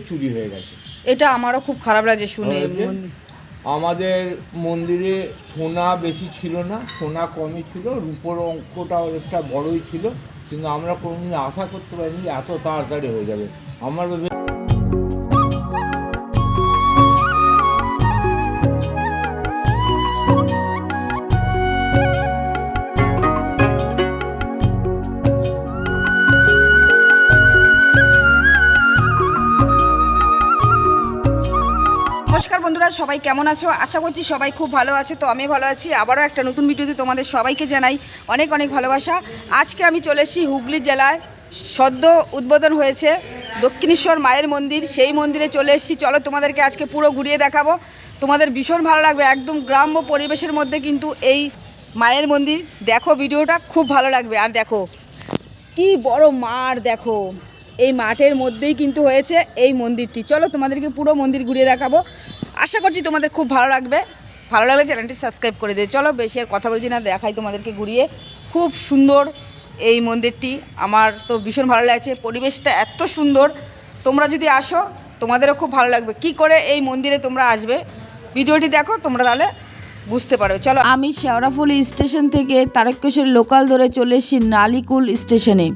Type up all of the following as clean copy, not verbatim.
চুরি হয়ে গেছে। এটা আমারও খুব খারাপ লাগছে শুনে। আমাদের মন্দিরে সোনা বেশি ছিল না, সোনা কমই ছিল, রূপোর অঙ্কটা একটা বড়ই ছিল, কিন্তু আমরা কোনোদিন আশা করতে পারিনি এত তাড়াতাড়ি হয়ে যাবে। আমার নমস্কার বন্ধুরা, সবাই কেমন আছো? আশা করছি সবাই খুব ভালো আছো। তো আমি ভালো আছি। আবারও একটা নতুন ভিডিওতে তোমাদের সবাইকে জানাই অনেক অনেক ভালোবাসা। আজকে আমি চলে এসেছি হুগলি জেলায়, সদ্য উদ্বোধন হয়েছে দক্ষিণেশ্বর মায়ের মন্দির, সেই মন্দিরে চলে এসেছি। চলো তোমাদেরকে আজকে পুরো ঘুরিয়ে দেখাবো, তোমাদের ভীষণ ভালো লাগবে। একদম গ্রাম্য পরিবেশের মধ্যে কিন্তু এই মায়ের মন্দির। দেখো ভিডিওটা, খুব ভালো লাগবে। আর দেখো কি বড় মাঠ, দেখো এই মাঠের মধ্যেই কিন্তু হয়েছে এই মন্দিরটি। চলো তোমাদেরকে পুরো মন্দির ঘুরিয়ে দেখাবো, আশা করছি তোমাদের খুব ভালো লাগবে। ভালো লাগলে চ্যানেলটি সাবস্ক্রাইব করে দিও। চলো বেশি আর কথা বলছি না, দেখাই তোমাদেরকে ঘুরিয়ে। খুব সুন্দর এই মন্দিরটি, আমার তো ভীষণ ভালো লাগছে। পরিবেশটা এত সুন্দর, তোমরা যদি আসো তোমাদেরও খুব ভালো লাগবে। কি করে এই মন্দিরে তোমরা আসবে, ভিডিওটি দেখো, তোমরা তাহলে বুঝতে পারবে। চলো, আমি শেওড়াফুলি স্টেশন থেকে তারকেশ্বর লোকাল ধরে চলে এসেছি নালিকুল স্টেশনে।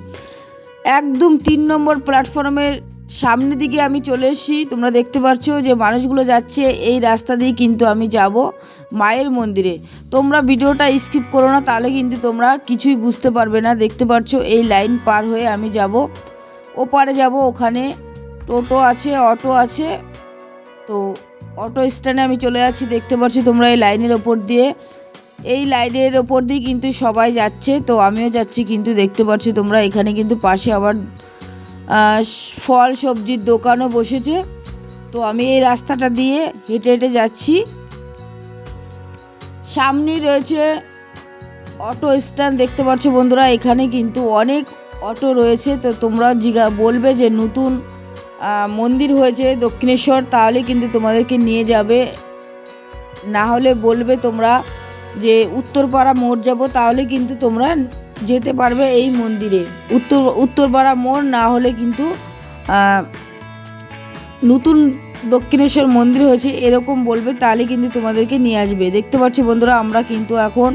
একদম 3 নম্বর প্ল্যাটফর্মের সামনের দিকে আমি চলে এসেছি। তোমরা দেখতে পাচ্ছ যে মানুষগুলো যাচ্ছে, এই রাস্তা দিয়ে কিন্তু আমি যাব মায়ের মন্দিরে। তোমরা ভিডিওটা স্কিপ করো না, তাহলে কিন্তু তোমরা কিছুই বুঝতে পারবে না। দেখতে পাচ্ছ এই লাইন পার হয়ে আমি যাব, ওপারে যাব। ওখানে টোটো আছে, অটো আছে। তো অটো স্ট্যান্ডে আমি চলে যাচ্ছি। দেখতে পাচ্ছি তোমরা এই লাইনের ওপর দিয়ে, এই লাইনের ওপর দিয়ে কিন্তু সবাই যাচ্ছে, তো আমিও যাচ্ছি। কিন্তু দেখতে পাচ্ছি তোমরা এখানে কিন্তু পাশে আবার ফল সবজির দোকানও বসেছে। তো আমি এই রাস্তাটা দিয়ে হেঁটে হেঁটে যাচ্ছি। সামনেই রয়েছে অটো স্ট্যান্ড, দেখতে পাচ্ছ বন্ধুরা। এখানে কিন্তু অনেক অটো রয়েছে। তো তোমরা বলবে যে নতুন মন্দির হয়েছে দক্ষিণেশ্বর, তাহলে কিন্তু তোমাদেরকে নিয়ে যাবে। না হলে বলবে তোমরা যে উত্তরপাড়া মোড় যাব, তাহলে কিন্তু তোমরা যেতে পারবে এই মন্দিরে। উত্তরপাড়া মোড় না হলে কিন্তু নতুন দক্ষিণেশ্বর মন্দির হয়েছে এরকম বলবে, তাহলে কিন্তু তোমাদেরকে নিয়ে আসবে। দেখতে পাচ্ছ বন্ধুরা, আমরা কিন্তু এখন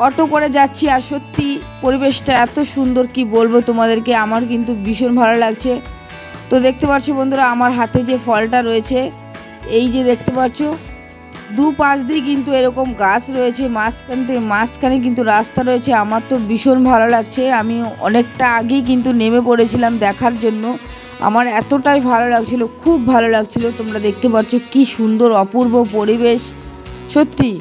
অটো করে যাচ্ছি। আর সত্যি পরিবেশটা এত সুন্দর, কি বলবো তোমাদেরকে, আমার কিন্তু ভীষণ ভালো লাগছে। তো দেখতে পাচ্ছ বন্ধুরা, আমার হাতে যে ফলটা রয়েছে, এই যে দেখতে পাচ্ছ, দুপাশ দিয়ে কিন্তু এরকম গাছ রয়েছে, মাঝখানে কিন্তু রাস্তা রয়েছে। আমার তো ভীষণ ভালো লাগছে। আমি অনেকটা আগেই কিন্তু নেমে পড়েছিলাম দেখার জন্য। আমার এতটাই ভালো লাগছিল, খুব ভালো লাগছিল। তোমরা দেখতে পাচ্ছ কি সুন্দর অপূর্ব পরিবেশ, সত্যি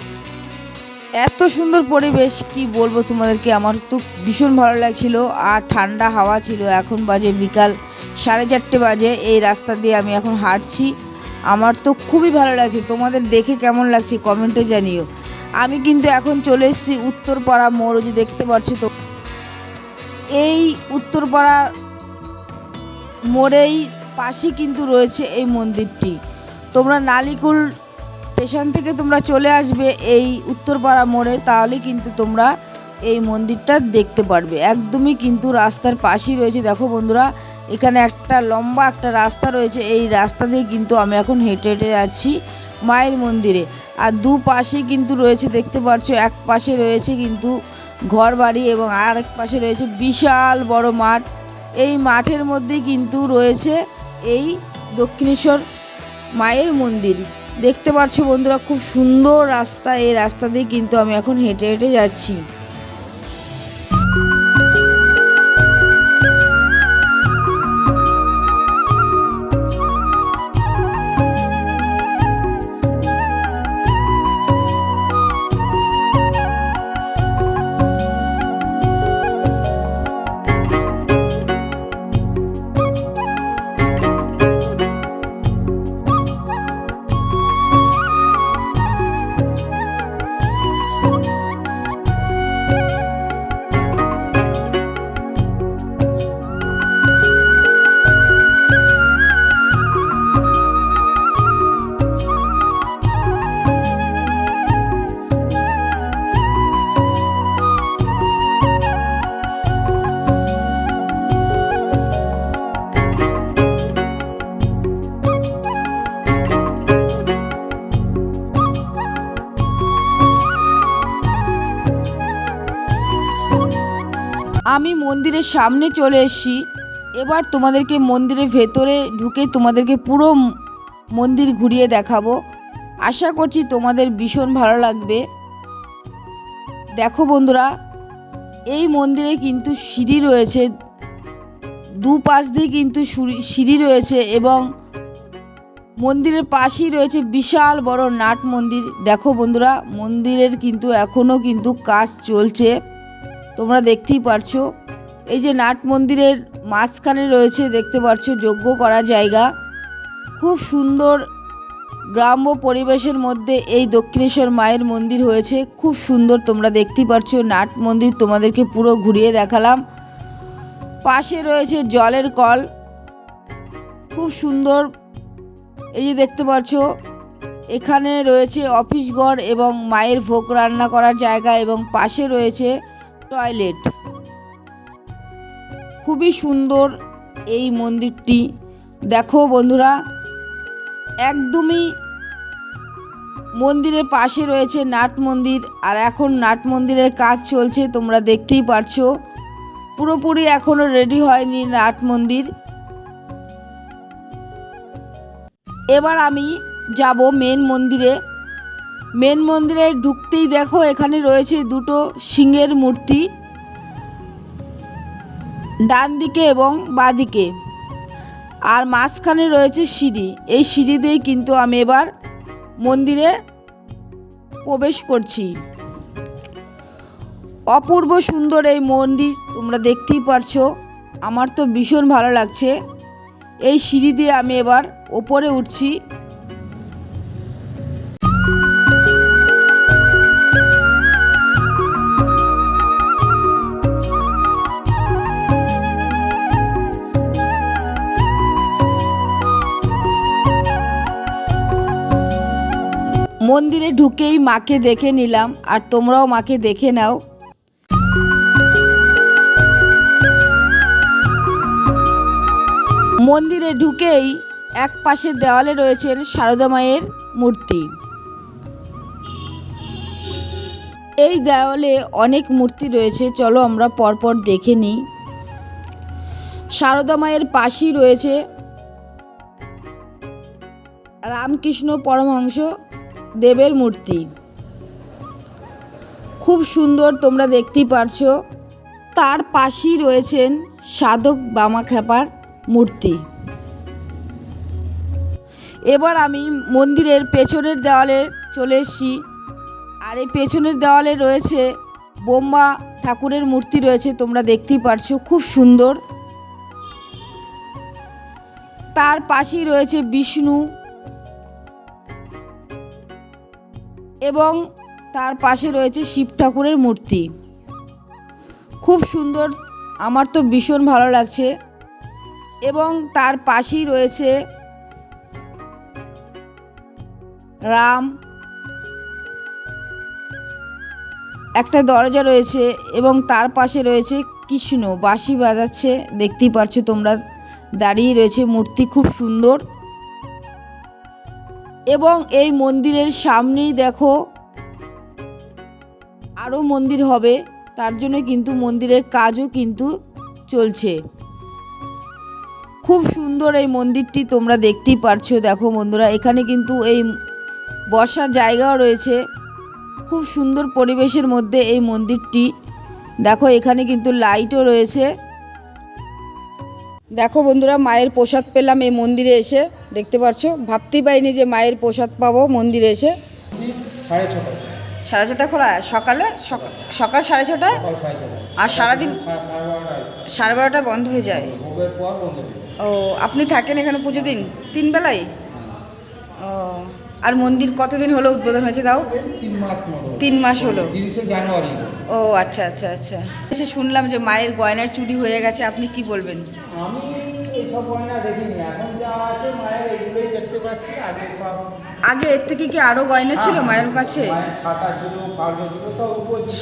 এত সুন্দর পরিবেশ, কি বলবো তোমাদেরকে, আমার তো ভীষণ ভালো লাগছিল। আর ঠান্ডা হাওয়া ছিল। এখন বাজে বিকাল 4:30 বাজে। এই রাস্তা দিয়ে আমি এখন হাঁটছি, আমার তো খুবই ভালো লাগছে। তোমাদের দেখে কেমন লাগছে কমেন্টে জানিও। আমি কিন্তু এখন চলে এসেছি উত্তরপাড়া মোড়, যে দেখতে পাচ্ছ। তো এই উত্তরপাড়া মোড়েই পাশে কিন্তু রয়েছে এই মন্দিরটি। তোমরা নালিকুল স্টেশন থেকে তোমরা চলে আসবে এই উত্তরপাড়া মোড়ে, তাহলে কিন্তু তোমরা এই মন্দিরটা দেখতে পারবে। একদমই কিন্তু রাস্তার পাশেই রয়েছে। দেখো বন্ধুরা, এখানে একটা লম্বা একটা রাস্তা রয়েছে। এই রাস্তা দিয়ে কিন্তু আমি এখন হেঁটে হেঁটে যাচ্ছি মায়ের মন্দিরে। আর দুপাশে কিন্তু রয়েছে, দেখতে পাচ্ছ, এক পাশে রয়েছে কিন্তু ঘর বাড়ি এবং আর এক পাশে রয়েছে বিশাল বড় মাঠ। এই মাঠের মধ্যেই কিন্তু রয়েছে এই দক্ষিণেশ্বর মায়ের মন্দির। দেখতে পাচ্ছ বন্ধুরা, খুব সুন্দর রাস্তা। এই রাস্তা দিয়ে কিন্তু আমি এখন হেঁটে হেঁটে যাচ্ছি। আমি মন্দিরের সামনে চলে এসেছি। এবার তোমাদেরকে মন্দিরের ভেতরে ঢুকে তোমাদেরকে পুরো মন্দির ঘুরিয়ে দেখাবো। আশা করছি তোমাদের ভীষণ ভালো লাগবে। দেখো বন্ধুরা, এই মন্দিরে কিন্তু সিঁড়ি রয়েছে, দুপাশ দিয়ে কিন্তু সিঁড়ি রয়েছে এবং মন্দিরের পাশেই রয়েছে বিশাল বড় নাট মন্দির। দেখো বন্ধুরা, মন্দিরের কিন্তু এখনও কিন্তু কাজ চলছে, তোমরা দেখতেই পারছো। এই যে নাট মন্দিরের মাঝখানে রয়েছে, দেখতে পাচ্ছ যজ্ঞ করার জায়গা। খুব সুন্দর গ্রাম্য পরিবেশের মধ্যে এই দক্ষিণেশ্বর মায়ের মন্দির হয়েছে, খুব সুন্দর। তোমরা দেখতেই পাচ্ছ নাট মন্দির, তোমাদেরকে পুরো ঘুরিয়ে দেখালাম। পাশে রয়েছে জলের কল, খুব সুন্দর। এই যে দেখতে পাচ্ছ, এখানে রয়েছে অফিস ঘর এবং মায়ের ভোগ রান্না করার জায়গা এবং পাশে রয়েছে টয়লেট। খুবই সুন্দর এই মন্দিরটি। দেখো বন্ধুরা, একদমই মন্দিরের পাশে রয়েছে নাট মন্দির, আর এখন নাট মন্দিরের কাজ চলছে, তোমরা দেখতেই পারছো। পুরোপুরি এখনও রেডি হয়নি নাট মন্দির। এবার আমি যাব মেন মন্দিরে। মেন মন্দিরে ঢুকতেই দেখো এখানে রয়েছে দুটো সিংহের মূর্তি, ডান দিকে এবং বাঁ দিকে, আর মাঝখানে রয়েছে সিঁড়ি। এই সিঁড়ি দিয়েই কিন্তু আমি এবার মন্দিরে প্রবেশ করছি। অপূর্ব সুন্দর এই মন্দির, তোমরা দেখতেই পারছো। আমার তো ভীষণ ভালো লাগছে। এই সিঁড়ি দিয়ে আমি এবার ওপরে উঠছি। মন্দিরে ঢুকেই মাকে দেখে নিলাম, আর তোমরাও মাকে দেখে নাও। মন্দিরে ঢুকেই এক পাশে দেওয়ালে রয়েছেন সারদা মায়ের মূর্তি। এই দেওয়ালে অনেক মূর্তি রয়েছে, চলো আমরা পরপর দেখে নিই। সারদা মায়ের পাশেই রয়েছে রামকৃষ্ণ পরমহংস দেবের মূর্তি, খুব সুন্দর, তোমরা দেখতেই পারছো। তার পাশেই রয়েছেন সাধক বামাখ্যাপার মূর্তি। এবার আমি মন্দিরের পেছনের দেওয়ালে চলে এসেছি, আর এই পেছনের দেওয়ালে রয়েছে ব্রহ্মা ঠাকুরের মূর্তি রয়েছে, তোমরা দেখতেই পারছো, খুব সুন্দর। তার পাশেই রয়েছে বিষ্ণু এবং তার পাশে রয়েছে শিব ঠাকুরের মূর্তি, খুব সুন্দর। আমার তো ভীষণ ভালো লাগছে। এবং তার পাশেই রয়েছে রাম, একটা দরজা রয়েছে এবং তার পাশে রয়েছে কৃষ্ণ বাঁশি বাজাচ্ছে, দেখতেই পারছো তোমরা, দাঁড়িয়ে রয়েছে মূর্তি, খুব সুন্দর। এবং এই মন্দিরের সামনেই দেখো আরও মন্দির হবে, তার জন্য কিন্তু মন্দিরের কাজও কিন্তু চলছে। খুব সুন্দর এই মন্দিরটি, তোমরা দেখতেই পারছো। দেখো বন্ধুরা, এখানে কিন্তু এই বসার জায়গাও রয়েছে, খুব সুন্দর পরিবেশের মধ্যে এই মন্দিরটি। দেখো এখানে কিন্তু লাইটও রয়েছে। দেখো বন্ধুরা, মায়ের প্রসাদ পেলাম এই মন্দিরে এসে, দেখতে পাচ্ছো। ভাবতেই পারিনি যে মায়ের প্রসাদ পাবো মন্দিরে এসে। 6:30 6:30 খোলা সকালে, সকাল 6:30, আর সারাদিন 12:30 বন্ধ হয়ে যায়। ও, আপনি থাকেন এখানে পুজো দিন 3 বেলায়? ও, আর মন্দির কতদিন হলো উদ্বোধন হয়েছে তাও? 3 মাস হলো। 30 জানুয়ারি। ও আচ্ছা আচ্ছা আচ্ছা। এসে শুনলাম যে মায়ের গয়নার চুরি হয়ে গেছে, আপনি কি বলবেন? আমি এইসব গয়না দেখিনি, এখন যা আছে মায়ের এগুলোই দেখতে পাচ্ছি। আগে এর থেকে কি আরো গয়না ছিল মায়ের কাছে? মায়ের ছাতা ছিল, কার্য ছিল,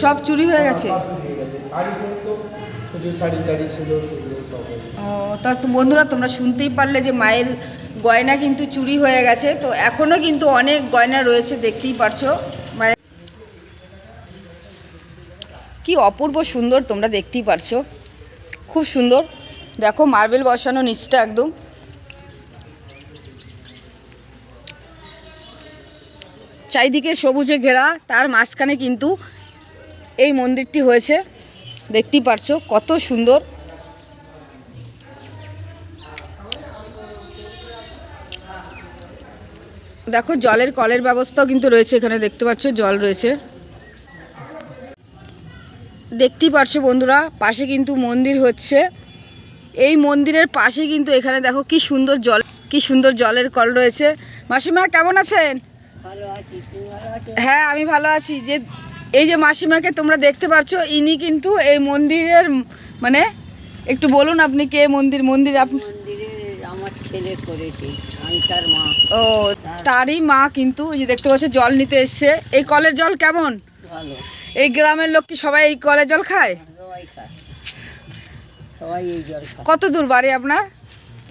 সব চুরি হয়ে গেছে। শাড়ি পরতো, প্রচুর শাড়ি টাড়ি ছিল, সেগুলো সব। ও, তা তো বন্ধুরা তোমরা শুনতেই পারলে যে মায়ের গয়না কিন্তু চুরি হয়ে গেছে। তো এখনও কিন্তু অনেক গয়না রয়েছে, দেখতেই পারছো। মায়ের কি অপূর্ব সুন্দর, তোমরা দেখতেই পারছো, খুব সুন্দর। দেখো মার্বেল বসানো নিচটা একদম। চারিদিকে সবুজে ঘেরা, তার মাঝখানে কিন্তু এই মন্দিরটি হয়েছে, দেখতেই পারছো কত সুন্দর। দেখো জলের কলের ব্যবস্থাও কিন্তু রয়েছে এখানে, দেখতে পাচ্ছ জল রয়েছে, দেখতেই পারছো বন্ধুরা। পাশে কিন্তু মন্দির হচ্ছে, এই মন্দিরের পাশে কিন্তু এখানে দেখো কি সুন্দর জল, কি সুন্দর জলের কল রয়েছে। মাসিমা কেমন আছেন? হ্যাঁ আমি ভালো আছি। যে এই যে মাসিমাকে তোমরা দেখতে পাচ্ছ, ইনি কিন্তু এই মন্দিরের মানে একটু বলুন আপনি কে? মন্দির আমার ছেলে করেছে, আমি তার মা। ও, তারই মা কিন্তু এই যে দেখতে পাচ্ছ জল নিতে এসছে। এই কলের জল কেমন? ভালো। এই গ্রামের লোক কি সবাই এই কলের জল খায়? সবাই খায়, সবাই এই জল খায়। কত দূর বাড়ি আপনার?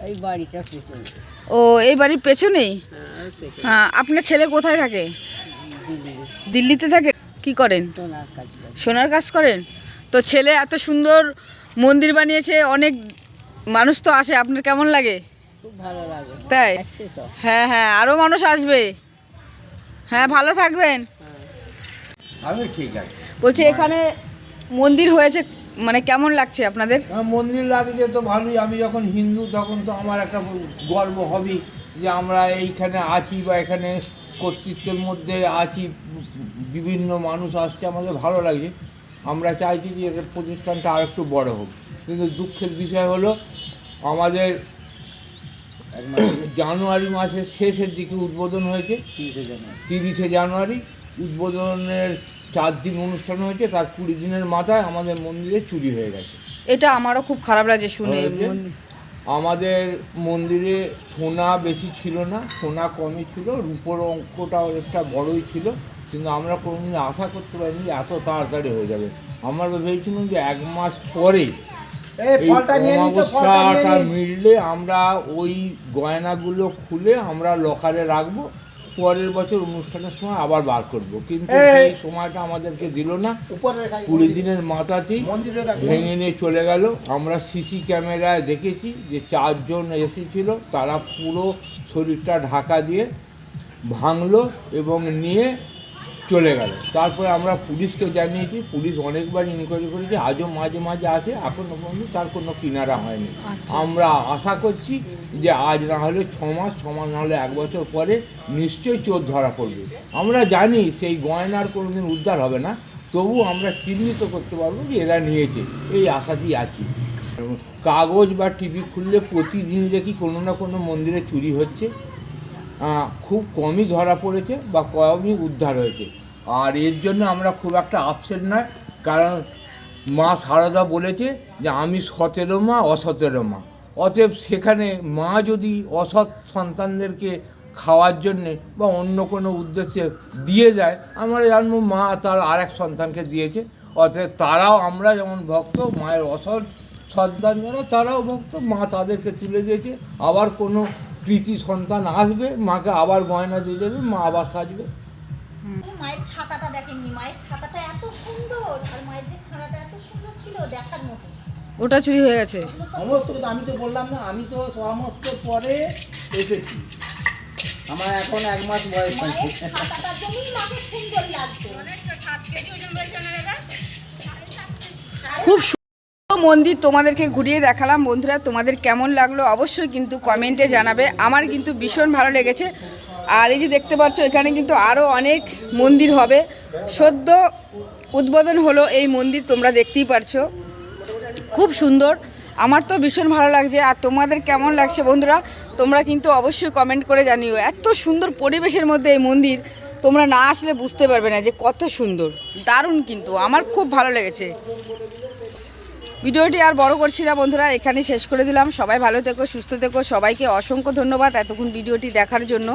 এই বাড়িটা পেছনে। ও, এই বাড়ির পেছনেই? হ্যাঁ, পেছনে। হ্যাঁ, আপনার ছেলে কোথায় থাকে? দিল্লি, দিল্লিতে থাকে। কি করেন? সোনার কাজ করে। সোনার কাজ করেন। তো ছেলে এত সুন্দর মন্দির বানিয়েছে, অনেক মানুষ তো আসে, আপনার কেমন লাগে? খুব ভালো লাগে। তাই? আসছে তো। হ্যাঁ হ্যাঁ, আরও মানুষ আসবে। হ্যাঁ, ভালো থাকবেন। আমি ঠিক আছে। বলছি এখানে মন্দির হয়েছে, মানে কেমন লাগছে আপনাদের? মন্দির লাগছে তো ভালোই। আমি যখন হিন্দু তখন তো আমার একটা গর্ব হবে যে আমরা এইখানে আছি বা এখানে কর্তৃত্বের মধ্যে আছি, বিভিন্ন মানুষ আসছে, আমাদের ভালো লাগে। আমরা চাইছি যে এর প্রতিষ্ঠানটা আর একটু বড় হোক। কিন্তু দুঃখের বিষয় হলো আমাদের জানুয়ারি মাসের শেষের দিকে উদ্বোধন হয়েছে, 30শে জানুয়ারি উদ্বোধনের 4 দিন অনুষ্ঠান হয়েছে, তার 20 দিনের মাথায় আমাদের মন্দিরে চুরি হয়ে গেছে। এটা আমারও খুব খারাপ লাগছে শুনে। আমাদের মন্দিরে সোনা বেশি ছিল না, সোনা কমই ছিল, রূপোর অঙ্কটা অনেকটা বড়ই ছিল, কিন্তু আমরা কোনোদিন আশা করতে পারিনি যে এত তাড়াতাড়ি হয়ে যাবে। আমরা ভেবেছিলাম যে 1 মাস পরে এই অমাবস্যাটা মিললে আমরা ওই গয়নাগুলো খুলে আমরা লকারে রাখবো, পরের বছর অনুষ্ঠানের সময় আবার বার করব, কিন্তু সেই সময়টা আমাদেরকে দিল না। 20 দিনের মাথাতেই ভেঙে নিয়ে চলে গেল। আমরা সিসি ক্যামেরায় দেখেছি যে 4 জন এসেছিল, তারা পুরো শরীরটা ঢাকা দিয়ে ভাঙলো এবং নিয়ে চলে গেল। তারপরে আমরা পুলিশকে জানিয়েছি, পুলিশ অনেকবার ইনকোয়ারি করেছে, আজও মাঝে মাঝে আসে, এখনও পর্যন্ত তার কোনো কিনারা হয়নি। আমরা আশা করছি যে আজ না হলে 6 মাস না হলে 1 বছর পরে নিশ্চয়ই চোর ধরা পড়বে। আমরা জানি সেই গয়নার কোনো দিন উদ্ধার হবে না, তবু আমরা চিহ্নিত করতে পারবো যে এরা নিয়েছে, এই আশাতেই আছি। কাগজ বা টিভি খুললে প্রতিদিন দেখি কোনো না কোনো মন্দিরে চুরি হচ্ছে, খুব কমই ধরা পড়েছে বা কমই উদ্ধার হয়েছে। আর এর জন্য আমরা খুব একটা আপসেট নয়, কারণ মা সারদা বলেছে যে আমি 17 মা অসতেরো মা, অতএব সেখানে মা যদি অসৎ সন্তানদেরকে খাওয়ার জন্যে বা অন্য কোনো উদ্দেশ্যে দিয়ে যায়, আমরা জানবো মা তার আরেক সন্তানকে দিয়েছে। অতএব তারাও, আমরা যেমন ভক্ত, মায়ের অসৎ সন্তান যারা তারাও ভক্ত, মা তাদেরকে তুলে দিয়েছে। আবার কোনো কৃতি সন্তান আসবে, মাকে আবার গয়না দিয়ে দেবে, মা আবার সাজবে। মায়ের ছাতাটা দেখেননি, মায়ের ছাতাটা এত সুন্দর, আর মায়ের যে খানাটা এত সুন্দর ছিল দেখার মতো। ওটা চুরি হয়ে গেছে সমস্ত কথা আমি তো বললাম না, আমি তো সমস্ত পরে এসেছি, আমার এখন 1 মাস বয়স মায়ের হয়েছে। ছাতাটার জন্যই মাকে সুন্দর লাগতো। খুব সুন্দর মন্দির তোমাদেরকে ঘুরিয়ে দেখালাম। বন্ধুরা, তোমাদের কেমন লাগলো অবশ্যই কিন্তু কমেন্টে জানাবে। আমার কিন্তু ভীষণ ভালো লেগেছে। আর এই যে দেখতে পাচ্ছ এখানে কিন্তু আরও অনেক মন্দির হবে, সদ্য উদ্বোধন হলো এই মন্দির, তোমরা দেখতেই পারছো, খুব সুন্দর। আমার তো ভীষণ ভালো লাগছে। আর তোমাদের কেমন লাগছে বন্ধুরা, তোমরা কিন্তু অবশ্যই কমেন্ট করে জানিও। এত সুন্দর পরিবেশের মধ্যে এই মন্দির, তোমরা না আসলে বুঝতে পারবে না যে কত সুন্দর, দারুণ। কিন্তু আমার খুব ভালো লেগেছে। ভিডিওটি আর বড় করছি না বন্ধুরা, এখানে শেষ করে দিলাম। সবাই ভালো থেকো, সুস্থ থেকো, সবাইকে অসংখ্য ধন্যবাদ এতক্ষণ ভিডিওটি দেখার জন্য।